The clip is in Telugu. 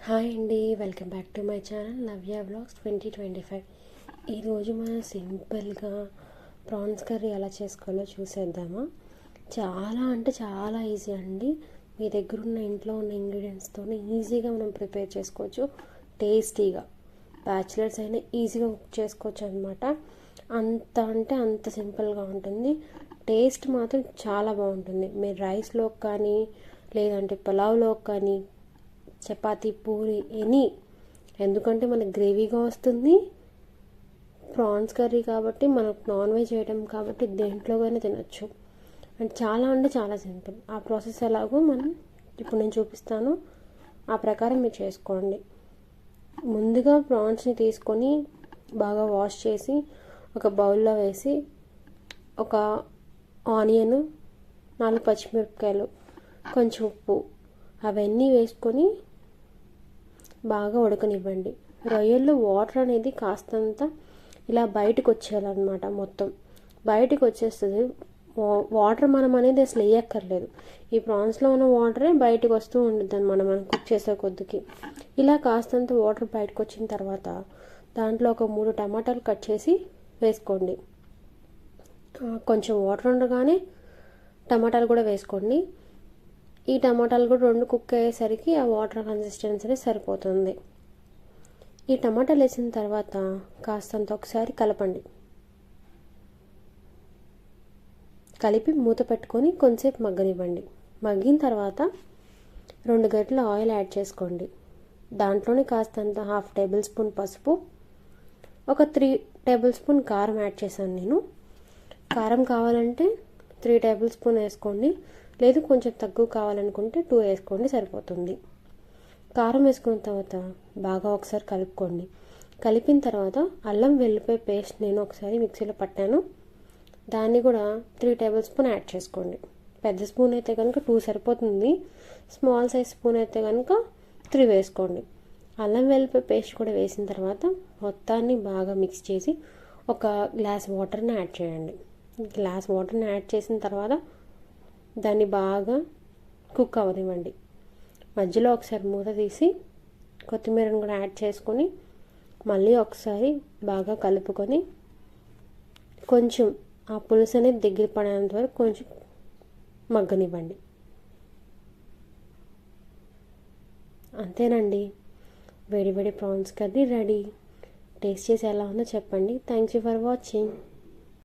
హాయ్ అండి, welcome back to my channel Navya vlogs 2025. ఈరోజు మనం సింపుల్గా ప్రాన్స్ కర్రీ ఎలా చేసుకోవాలో చూసేద్దామా. చాలా ఈజీ అండి. మీ దగ్గర ఉన్న ఇంట్లో ఉన్న ఇంగ్రీడియంట్స్తో ఈజీగా మనం ప్రిపేర్ చేసుకోవచ్చు. టేస్టీగా బ్యాచిలర్స్ అయినా ఈజీగా కుక్ చేసుకోవచ్చు అనమాట. అంత సింపుల్గా ఉంటుంది. టేస్ట్ మాత్రం చాలా బాగుంటుంది. మీరు రైస్లోకి కానీ లేదంటే పులావ్లోకి కానీ చపాతీ పూరి ఎందుకంటే మనకు గ్రేవీగా వస్తుంది. ప్రాన్స్ కర్రీ కాబట్టి మనకు నాన్ వెజ్ ఐటమ్ కాబట్టి దేంట్లోగానే తినచ్చు. అండ్ చాలా సింపుల్. ఆ ప్రాసెస్ ఎలాగో ఇప్పుడు నేను చూపిస్తాను, ఆ ప్రకారం మీరు చేసుకోండి. ముందుగా ప్రాన్స్ని తీసుకొని బాగా వాష్ చేసి ఒక బౌల్లో వేసి ఒక ఆనియన్, 4 పచ్చిమిరపకాయలు, కొంచెం ఉప్పు అవన్నీ వేసుకొని బాగా ఉడకనివ్వండి. రొయ్యల్లో వాటర్ అనేది కాస్తంత ఇలా బయటకు వచ్చేయాలన్నమాట. మొత్తం బయటకు వచ్చేస్తుంది. వాటర్ మనం అనేది అసలు వేయక్కర్లేదు. ఈ ప్రాన్స్లో ఉన్న వాటరే బయటకు వస్తూ ఉంటుంది అనమాట మనం కుక్ చేసే కొద్దికి. ఇలా కాస్తంత వాటర్ బయటకు వచ్చిన తర్వాత దాంట్లో ఒక 3 టమాటాలు కట్ చేసి వేసుకోండి. కొంచెం వాటర్ ఉండగానే టమాటాలు కూడా వేసుకోండి. ఈ టమాటాలు కూడా 2 కుక్ అయ్యేసరికి ఆ వాటర్ కన్సిస్టెన్సీ సరిపోతుంది. ఈ టమాటాలు వేసిన తర్వాత కాస్తంత ఒకసారి కలపండి. కలిపి మూత పెట్టుకొని కొంచెంసేపు మగ్గనివ్వండి. మగ్గిన తర్వాత 2 గరిటెల ఆయిల్ యాడ్ చేసుకోండి. దాంట్లోనే కాస్తంత 1/2 టేబుల్ స్పూన్ పసుపు, ఒక 3 టేబుల్ స్పూన్ కారం యాడ్ చేశాను నేను. కారం కావాలంటే 3 టేబుల్ స్పూన్ వేసుకోండి, లేదు కొంచెం తక్కువ కావాలనుకుంటే 2 వేసుకోండి, సరిపోతుంది. కారం వేసుకున్న తర్వాత బాగా ఒకసారి కలుపుకోండి. కలిపిన తర్వాత అల్లం వెల్లిపాయ పేస్ట్ నేను ఒకసారి మిక్సీలో పట్టాను, దాన్ని కూడా 3 టేబుల్ స్పూన్ యాడ్ చేసుకోండి. పెద్ద స్పూన్ అయితే కనుక 2 సరిపోతుంది. స్మాల్ సైజ్ స్పూన్ అయితే కనుక 3 వేసుకోండి. అల్లం వెల్లిపాయ పేస్ట్ కూడా వేసిన తర్వాత మొత్తాన్ని బాగా మిక్స్ చేసి ఒక గ్లాస్ వాటర్ని యాడ్ చేయండి. గ్లాస్ వాటర్ని యాడ్ చేసిన తర్వాత దాన్ని బాగా కుక్ అవ్వనివ్వండి. మధ్యలో ఒకసారి మూత తీసి కొత్తిమీరను కూడా యాడ్ చేసుకొని మళ్ళీ ఒకసారి బాగా కలుపుకొని కొంచెం ఆ పులుసు అనేది దగ్గర పడేంత వరకు కొంచెం మగ్గనివ్వండి. అంతేనండి, వేడి ప్రాన్స్ కర్రీ రెడీ. టేస్ట్ చేసి ఎలా ఉందో చెప్పండి. Thank you for watching.